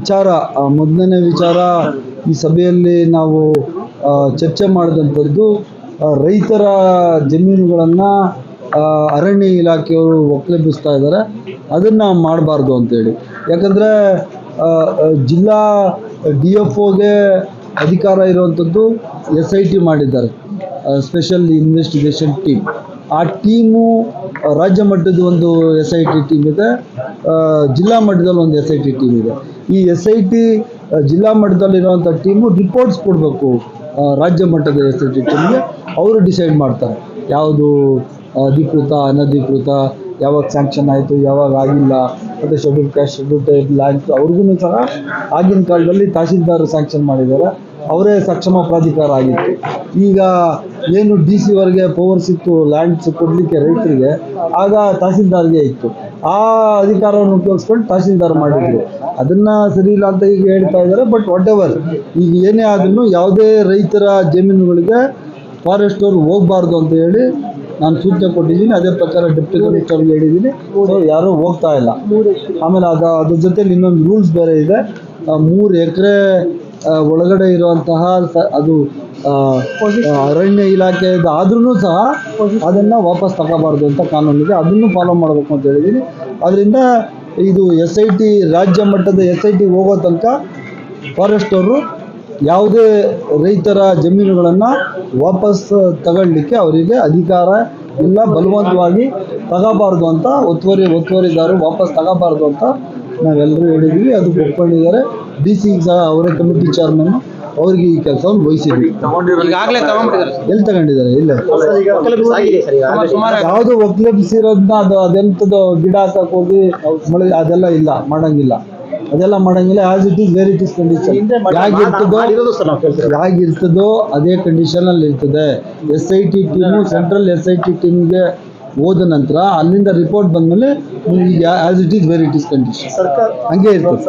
ವಿಚಾರ ಮೊದಲನೇ ವಿಚಾರ ಈ ಸಭೆಯಲ್ಲಿ ನಾವು ಚರ್ಚೆ ಮಾಡಿದಂಥದ್ದು ರೈತರ ಜಮೀನುಗಳನ್ನು ಅರಣ್ಯ ಇಲಾಖೆಯವರು ಒಕ್ಕಲೆಬ್ಬಿಸ್ತಾ ಇದ್ದಾರೆ, ಅದನ್ನು ಮಾಡಬಾರ್ದು ಅಂತೇಳಿ. ಯಾಕಂದರೆ ಜಿಲ್ಲಾ DFOಗೆ ಅಧಿಕಾರ ಇರುವಂಥದ್ದು SIT ಮಾಡಿದ್ದಾರೆ, ಸ್ಪೆಷಲ್ ಇನ್ವೆಸ್ಟಿಗೇಷನ್ ಟೀಮ್. ಆ ಟೀಮು ರಾಜ್ಯ ಮಟ್ಟದ ಒಂದು SIT ಟೀಮ್ ಇದೆ, ಜಿಲ್ಲಾ ಮಟ್ಟದಲ್ಲಿ ಒಂದು SIT ಟೀಮ್ ಇದೆ. ಈ SIT ಜಿಲ್ಲಾ ಮಟ್ಟದಲ್ಲಿರುವಂಥ ಟೀಮು ರಿಪೋರ್ಟ್ಸ್ ಕೊಡಬೇಕು ರಾಜ್ಯ ಮಟ್ಟದ SIT ಟೀಮ್ಗೆ. ಅವರು ಡಿಸೈಡ್ ಮಾಡ್ತಾರೆ ಯಾವುದು ಅಧಿಕೃತ ಅನಧಿಕೃತ, ಯಾವಾಗ ಸ್ಯಾಂಕ್ಷನ್ ಆಯಿತು ಯಾವಾಗ ಆಗಿಲ್ಲ, ಮತ್ತು schedule caste schedule type lands ಅವ್ರಿಗೂ ಸಹ ಆಗಿನ ಕಾಲದಲ್ಲಿ ತಹಸೀಲ್ದಾರ್ ಸ್ಯಾಂಕ್ಷನ್ ಮಾಡಿದ್ದಾರೆ, ಅವರೇ ಸಕ್ಷಮ ಪ್ರಾಧಿಕಾರ ಆಗಿತ್ತು. ಈಗ ಏನು DC ವರೆಗೆ ಪವರ್ಸ್ ಇತ್ತು ಲ್ಯಾಂಡ್ಸ್ ಕೊಡಲಿಕ್ಕೆ ರೈತರಿಗೆ, ಆಗ ತಹಸೀಲ್ದಾರ್ಗೆ ಇತ್ತು. ಆ ಅಧಿಕಾರವನ್ನು ಉಪಯೋಗಿಸ್ಕೊಂಡು ತಹಸೀಲ್ದಾರ್ ಮಾಡಿದ್ರು. ಅದನ್ನು ಸರಿ ಇಲ್ಲ ಅಂತ ಈಗ ಹೇಳ್ತಾ ಇದ್ದಾರೆ. ಬಟ್ ವಾಟ್ ಎವರ್, ಈಗ ಏನೇ ಆದ್ರೂ ಯಾವುದೇ ರೈತರ ಜಮೀನುಗಳಿಗೆ ಫಾರೆಸ್ಟ್ ಅವರು ಹೋಗಬಾರ್ದು ಅಂತ ಹೇಳಿ ನಾನು ಸೂಚನೆ ಕೊಟ್ಟಿದ್ದೀನಿ. ಅದೇ ಪ್ರಕಾರ ಡೆಪ್ಟಿ ಕಮಿಷನರ್ಗೆ ಹೇಳಿದ್ದೀನಿ, ಯಾರೂ ಹೋಗ್ತಾ ಇಲ್ಲ. ಆಮೇಲೆ ಅದ್ರ ಜೊತೆಲಿ ಇನ್ನೊಂದು ರೂಲ್ಸ್ ಬೇರೆ ಇದೆ, 3 ಎಕರೆ ಒಳಗಡೆ ಇರುವಂತಹ ಅದು ಅರಣ್ಯ ಇಲಾಖೆ ಆದ್ರೂ ಸಹ ಅದನ್ನು ವಾಪಸ್ ತಗೋಬಾರ್ದು ಅಂತ ಕಾನೂನಿದೆ, ಅದನ್ನು ಫಾಲೋ ಮಾಡಬೇಕು ಅಂತ ಹೇಳಿದ್ದೀನಿ. ಅದರಿಂದ ಇದು SIT ರಾಜ್ಯ ಮಟ್ಟದ SIT ಹೋಗೋ ತನಕ ಫಾರೆಸ್ಟ್ ಅವರು ಯಾವುದೇ ರೈತರ ಜಮೀನುಗಳನ್ನು ವಾಪಸ್ ತಗೊಳ್ಳಿಕ್ಕೆ ಅವರಿಗೆ ಅಧಿಕಾರ ಇಲ್ಲ, ಬಲವಂತವಾಗಿ ತಗೋಬಾರ್ದು ಅಂತ ಒತ್ತುವರಿದಾರರು ವಾಪಸ್ ತಗೋಬಾರ್ದು ಅಂತ ನಾವೆಲ್ಲರೂ ಹೇಳಿದ್ವಿ. ಅದು ಒಪ್ಕೊಂಡಿದ್ದಾರೆ. DC ಸಹ ಅವರೇ ಕಮಿಟಿ ಚೇರ್ಮನ್, ಅವ್ರಿಗೆ ಈ ಕೆಲಸವನ್ನು ವಹಿಸಿದ್ವಿ. ಎಲ್ಲಿ ತಗೊಂಡಿದ್ದಾರೆ? ಇಲ್ಲ, ಯಾವುದು ಒಕ್ಕಲೆಬ್ಬಿಸಿರೋದನ್ನ ಅದೆಂಥದ್ದು ಗಿಡ ಹಾಕಕ್ಕೆ ಹೋಗಿ ಮಳೆ ಅದೆಲ್ಲ ಇಲ್ಲ, ಮಾಡಂಗಿಲ್ಲ. ಅದೆಲ್ಲ ಮಾಡಂಗಿಲ್ಲ. As it is where it is condition ಹೇಗಿರ್ತದೋ ಅದೇ ಕಂಡೀಷನಲ್ಲಿ ಇರ್ತದೆ. SIT ಟೀಮು ಸೆಂಟ್ರಲ್ SIT ಟೀಮ್ಗೆ ಹೋದ ನಂತರ ಅಲ್ಲಿಂದ ರಿಪೋರ್ಟ್ ಬಂದಮೇಲೆ as it is where it is condition ಹಂಗೆ ಇರ್ತದೆ.